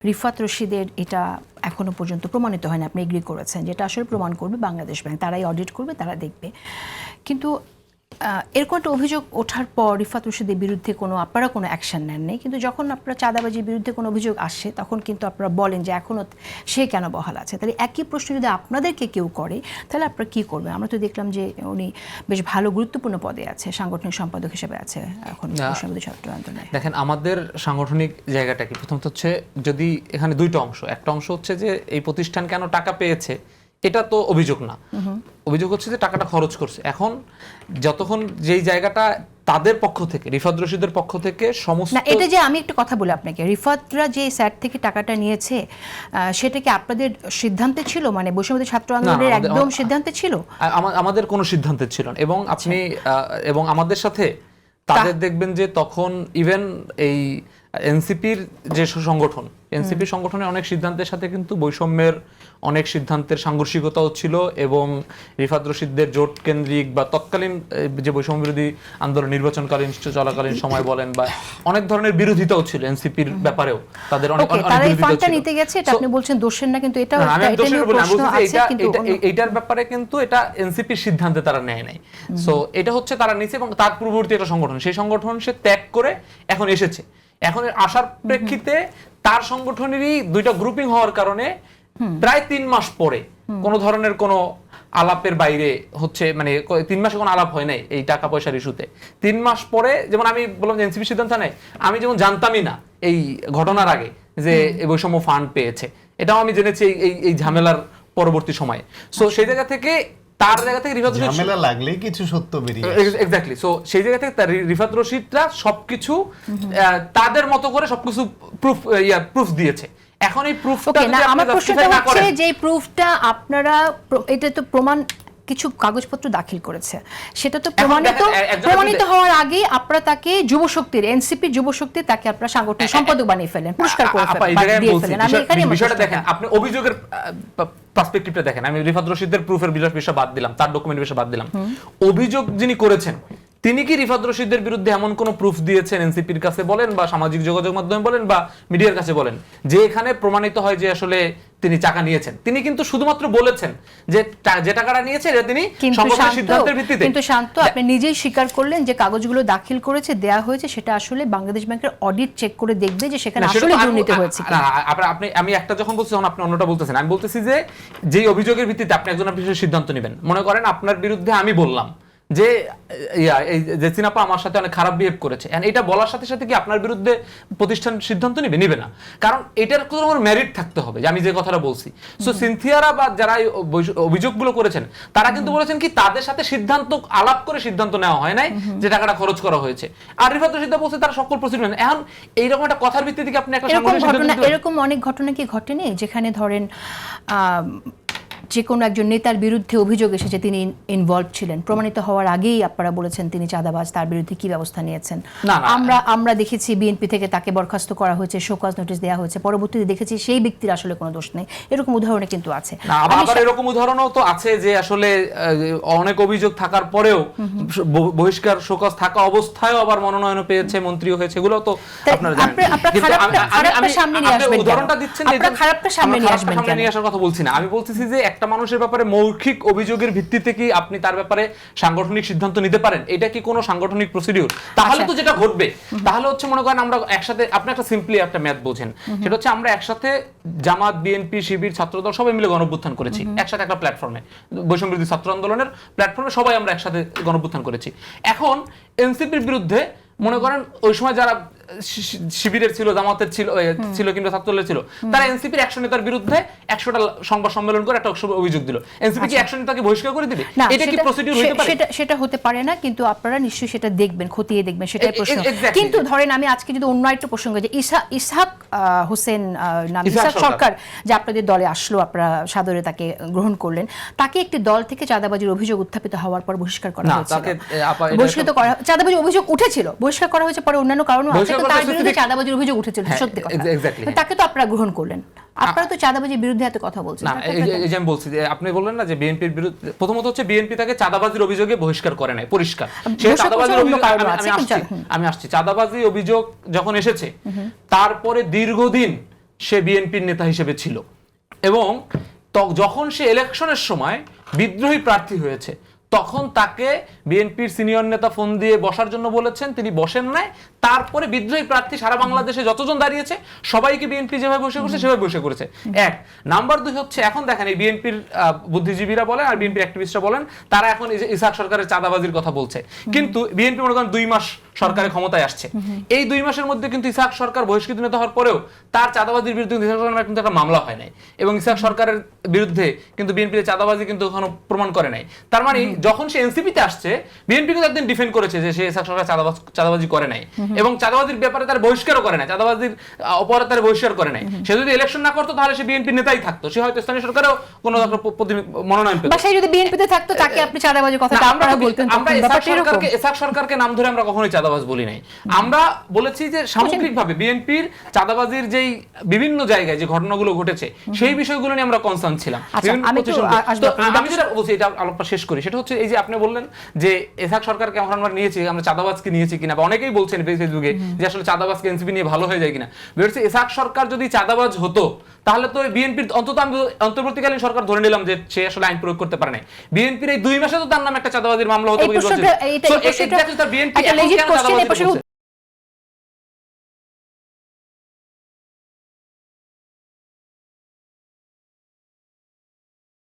রিফাত রশিদের এটা এখনো পর্যন্ত প্রমাণিত হয়নি, আপনি এগ্রি করেছেন, যেটা আসলে প্রমাণ করবে বাংলাদেশ ব্যাংক, তারাই অডিট করবে, তারা দেখবে। কিন্তু এরকম একটা অভিযোগ ওঠার পর রিফাত রশিদের বিরুদ্ধে আপনারা কোনো অ্যাকশন নেননি, কিন্তু যখন আপনারা চাঁদাবাজির বিরুদ্ধে কোনো অভিযোগ আসে তখন কিন্তু আপনারা বলেন যে এখনও সে কেন বহাল আছে। তাহলে একই প্রশ্ন যদি আপনাদেরকে কেউ করে তাহলে আপনারা কী করবেন? আমরা তো দেখলাম যে উনি বেশ ভালো গুরুত্বপূর্ণ পদে আছে, সাংগঠনিক সম্পাদক হিসেবে আছে এখন বৈষম্যবিরোধী ছাত্র আন্দোলনে। দেখেন, আমাদের সাংগঠনিক জায়গাটা কি, প্রথমত হচ্ছে যদি এখানে দুইটা অংশ, একটা অংশ হচ্ছে যে এই প্রতিষ্ঠান কেন টাকা পেয়েছে, এটা তো অভিযোগ না। অভিযোগ হচ্ছে যে টাকাটা খরচ করছে। এখন যতক্ষণ যেই জায়গাটা তাদের পক্ষ থেকে, রিফাত রশিদের পক্ষ থেকে সমস্ত না, এটা যে আমি একটা কথা বলি আপনাকে, রিফাতরা যে স্যার থেকে টাকাটা নিয়েছে সেটা কি আপনাদের সিদ্ধান্তে ছিল? মানে বৈষম্যবিরোধী ছাত্র আন্দোলনের একদম সিদ্ধান্তে ছিল? আমাদের কোনো সিদ্ধান্তে ছিল না। এবং আপনি এবং আমাদের সাথে তাদের দেখবেন যে তখন ইভেন এই এনসিপির যে সংগঠন, এনসিপি সংগঠনের অনেক সিদ্ধান্তের সাথে কিন্তু বৈষম্যের অনেক সিদ্ধান্তের সাংঘর্ষিকতাও ছিল, এবং রিফাত রশিদদের জোট কেন্দ্রিক বা তৎকালীন যে বৈষম্য বিরোধী আন্দোলন নির্বাচনকালীন চলাকালীন সময় বলেন বা অনেক ধরনের বিরোধিতাও ছিল এনসিপির ব্যাপারেও, তাদের অনেক বিরোধিতা ছিল। নিতে গেছে এটা আপনি বলছেন দোষের না, কিন্তু এটা এইটার ব্যাপারে কিন্তু এটা এনসিপির সিদ্ধান্তে তারা নেয় নাই। সো এটা হচ্ছে তারা নিছে, এবং তার পূর্ববর্তী একটা সংগঠন, সেই সংগঠন সে ত্যাগ করে এখন এসেছে। এখন আসার প্রেক্ষিতে তার সংগঠনেরই দুইটা গ্রুপিং হওয়ার কারণে প্রায় 3 মাস পরে কোন ধরনের কোন আলাপের বাইরে হচ্ছে, মানে 3 মাসে কোনো আলাপ হয় নাই এই টাকা পয়সার ইস্যুতে। 3 মাস পরে যেমন আমি বললাম যে এনসিপি সিদ্ধান্ত নেয়, আমি যেমন জানতামই না এই ঘটনার আগে যে বৈষম্য ফান্ড পেয়েছে, এটাও আমি জেনেছি এই ঝামেলার পরবর্তী সময়ে। সো সেই জায়গা থেকে তার জায়গা থেকে রিফাত রশিদ ঝামেলা লাগলেই কিছু সত্য বেরিয়ে এক্স্যাক্টলি। সো সেই জায়গা থেকে রিফাত রশিদরা সবকিছু তাদের মতো করে সবকিছু প্রুফ দিয়েছে। এখন এই প্রুফটা যদি আমার প্রশ্নটা হচ্ছে যে প্রুফটা আপনারা, এটা তো প্রমাণ কিছু কাগজপত্র দাখিল করেছে, সেটা তো প্রমাণিত হওয়ার আগে আপনারা তাকে যুবশক্তির, এনসিপি যুবশক্তির তাকে আপনারা সাংগঠনিক সম্পাদক বানিয়ে ফেলেন, পুরস্কার করে ফেলেন। আমি এখানে বিষয়টা দেখেন, আপনি অভিযোগের পার্সপেক্টিভটা দেখেন। আমি রিফাত রশিদের প্রুফের বিষয় বাদ দিলাম, তার ডকুমেন্ট বিষয় বাদ দিলাম। অভিযোগ যিনি করেছেন তিনি কি রিফাত রশিদের বিরুদ্ধে এমন কোন প্রুফ দিয়েছেন এনসিপির কাছে বলেন বা সামাজিক যোগাযোগ মাধ্যমে বলেন বা মিডিয়ার কাছে বলেন যে এখানে প্রমাণিত হয় যে আসলে তিনি টাকা নিয়েছেন? তিনি কিন্তু শুধুমাত্র বলেছেন যে টাকাটা নিয়েছে এটা তিনি সংগঠনের সিদ্ধান্তের ভিত্তিতে। কিন্তু শান্ত, আপনি নিজেই স্বীকার করলেন যে কাগজগুলো দাখিল করেছে, দেয়া হয়েছে, সেটা আসলে বাংলাদেশ ব্যাংকের অডিট চেক করে দেখবে যে সেখানে আসলে দুর্নীতি হয়েছে কিনা। আমি একটা যখন বলছি তখন আপনি অন্যটা বলতেছেন। আমি বলতেছি যে যেই অভিযোগের ভিত্তিতে আপনি একজন সিদ্ধান্ত নেবেন, মনে করেন আপনার বিরুদ্ধে আমি বললাম যে জেসিনাপা আমার সাথে অনেক খারাপ বিহেভ করেছে, এটা বলার সাথে সাথে কি আপনার বিরুদ্ধে প্রতিষ্ঠান সিদ্ধান্ত নিবে না? কারণ এটার কোনো মেরিট থাকতে হবে যে আমি যে কথাটা বলছি। সো সিনথিয়ারা বা যারা অভিযোগগুলো করেছেন তারা কিন্তু বলেছেন কি তাদের সাথে সিদ্ধান্ত আলাপ করে সিদ্ধান্ত নেওয়া হয় নাই যে টাকাটা খরচ করা হয়েছে। আর রিফাত রশিদ বলছে তার সকল প্রসিডিউর। এখন এইরকম একটা কথার ভিত্তিতে আপনি একটা এরকম অনেক ঘটনা কি ঘটেনি যেখানে ধরেন যে কোনো একজন নেতার বিরুদ্ধে অভিযোগ এসেছে তিনি ইনভলভ ছিলেন, প্রমাণিত হওয়ার আগেই আপনারা বলেছেন তিনি চাঁদাবাজ, তার বিরুদ্ধে কি ব্যবস্থা নিয়েছেন? আমরা দেখেছি বিএনপি থেকে তাকে বরখাস্ত করা হয়েছে, শোকজ নোটিশ দেওয়া হয়েছে, পরবর্তীতে দেখেছি সেই ব্যক্তির আসলে কোনো দোষ নেই। এরকম উদাহরণ কিন্তু আছে। আবার এরকম উদাহরণও তো আছে যে আসলে অনেক অভিযোগ থাকার পরেও বহিষ্কার শোকজ থাকা অবস্থায়ও আবার মনোনয়ন পেয়েছে, মন্ত্রীও হয়েছে, এগুলো তো আপনারা জানেন। উদাহরণটা দিচ্ছেন যে খারাপটা সামনে নিয়ে আসার কথা বলছি না, আমি বলতেছি যে একটা মানুষের ব্যাপারে মৌখিক অভিযোগের ভিত্তিতে কি আপনি তার ব্যাপারে সাংগঠনিক সিদ্ধান্ত নিতে পারেন? এটা কি কোনো সাংগঠনিক প্রসিডিউর? তাহলে তো যেটা ঘটবে তাহলে হচ্ছে মনে করেন আমরা একসাথে, আপনি একটা সিম্পলি একটা ম্যাথ বোঝেন, সেটা হচ্ছে আমরা একসাথে জামাত, বিএনপি, শিবির, ছাত্রদল সবাই মিলে গণঅভ্যুত্থান করেছি একসাথে একটা প্ল্যাটফর্মে, বৈষম্য বিরোধী ছাত্র আন্দোলনের প্ল্যাটফর্মে সবাই আমরা একসাথে গণঅভ্যুত্থান করেছি। এখন এনসিপির বিরুদ্ধে মনে করেন ওই সময় যারা শিবিরের ছিল, জামাতের ছিল কিংবা ছাত্রদলের ছিল, তারা এনসিপির 100 নেতার বিরুদ্ধে 100টা সংবাদ সম্মেলন করে একটা অভিযোগ দিল, এনসিপি কি 100 নেতাকে বহিষ্কার করে দিবে? এটা কি প্রসিডিউর হতে পারে? সেটা হতে পারে না, কিন্তু আপনারা নিশ্চয়ই সেটা দেখবেন, খতিয়ে দেখবেন, সেটাই প্রশ্ন। কিন্তু ধরেন আমি আজকে যদি অন্য একটা প্রসঙ্গ, যে ইসহাক হোসেন নাম, ইসহাক সরকার যে আপনাদের দলে আসলো, আপনারা সাদরে তাকে গ্রহণ করলেন, তাকে একটি দল থেকে চাঁদাবাজির অভিযোগ উত্থাপিত হওয়ার পর বহিষ্কার করা হয়েছিল। বহিষ্কৃত করা, চাঁদাবাজির অভিযোগ উঠেছিল, বহিষ্কার করা হয়েছে, পরে অন্যান্য কারণও আছে, তার বিরুদ্ধে চাঁদাবাজির অভিযোগ উঠেছিল, সত্যি কথা। তাকে তো আপনারা গ্রহণ করলেন, আপনারা তো চাঁদাবাজির বিরুদ্ধে এত কথা বলছেন না। এই যে আমি বলছি যে আপনি বললেন না যে বিএনপির বিরুদ্ধে, প্রথমত হচ্ছে বিএনপি তাকে চাঁদাবাজির অভিযোগে বহিষ্কার করে নাই, পরিষ্কার। সেই চাঁদাবাজির অভিযোগ আমি আসছি, চাঁদাবাজির অভিযোগ যখন এসেছে তারপরে দীর্ঘদিন সে বিএনপির নেতা হিসেবে ছিল এবং যখন সে ইলেকশনের সময় বিদ্রোহী প্রার্থী হয়েছে তখন তাকে বিএনপির সিনিয়র নেতা ফোন দিয়ে বসার জন্য বলেছেন, তিনি বসেন নাই। তারপরে বিদ্রোহী প্রার্থী সারা বাংলাদেশে যতজন দাঁড়িয়েছে সবাইকে বিএনপি যেভাবে বসে করেছে সেভাবে বসে করেছে। এক নাম্বার 2 হচ্ছে এখন দেখেন এই বিএনপির বুদ্ধিজীবীরা বলেন আর বিএনপির অ্যাক্টিভিস্টরা বলেন তারা এখন ইসহাক সরকারের চাঁদাবাজির কথা বলছে, কিন্তু বিএনপি মনে করেন 2 মাস সরকারের ক্ষমতায় আসছে, এই 2 মাসের মধ্যে কিন্তু ইসহাক সরকার বহিষ্কৃত নেতা হওয়ার পরেও তার চাঁদাবাজির বিরুদ্ধে ইসহাক সরকারের কিন্তু একটা মামলা হয় নাই এবং ইসহাক সরকারের বিরুদ্ধে কিন্তু বিএনপির চাঁদাবাজি কিন্তু এখনো প্রমাণ করে নাই। তার মানে যখন সে এনসিপিতে আসছে বিএনপি কিন্তু একদিন ডিফেন্ড করেছে যে সে ইসহাক সরকার চাঁদাবাজি করে নাই এবং চাঁদাবাজির ব্যাপারে তার বহিষ্কারও করে নাই, চাঁদাবাজির অপরাধ তার বহিষ্কার করে নাই। সে যদি ইলেকশন না করতো তাহলে সে বিএনপি নেতাই থাকতো, সে হয়তো স্থানীয় সরকারেও কোনো মনোনয়ন পেত। বা সে যদি বিএনপিতে থাকতো তাকে আপনি চাঁদাবাজির কথাটা আপনারা বলতেন। আমরা ইসহাক সরকারকে নাম ধরে আমরা কখনোই চাঁদাবাজ বলি নাই, আমরা বলেছি যে সামগ্রিকভাবে বিএনপির চাঁদাবাজির যেই বিভিন্ন জায়গায় যে ঘটনাগুলো ঘটেছে সেই বিষয়গুলো নিয়ে আমরা কনসার্ন ছিলাম। আমি যেটা বলছি এটা আলোকটা শেষ করি, সেটা হচ্ছে এই যে আপনি বললেন যে ইসহাক সরকারকে আমরা নিয়েছি, আমরা চাঁদাবাজকে নিয়েছি কিনা, বা অনেকেই বলছেন ফেসবুকে যে আসলে চাঁদাবাজকে এনসিপি নিয়ে ভালো হয়ে যায় কিনা। ইসহাক সরকার যদি চাঁদাবাজ হতো তাহলে তো বিএনপির অন্তত আমি অন্তর্বর্তীকালীন সরকার ধরে নিলাম যে সে আসলে আইন প্রয়োগ করতে পারে নাই, বিএনপির এই 2 মাসে তো তার নামে একটা চাঁদাবাজির মামলা হতো।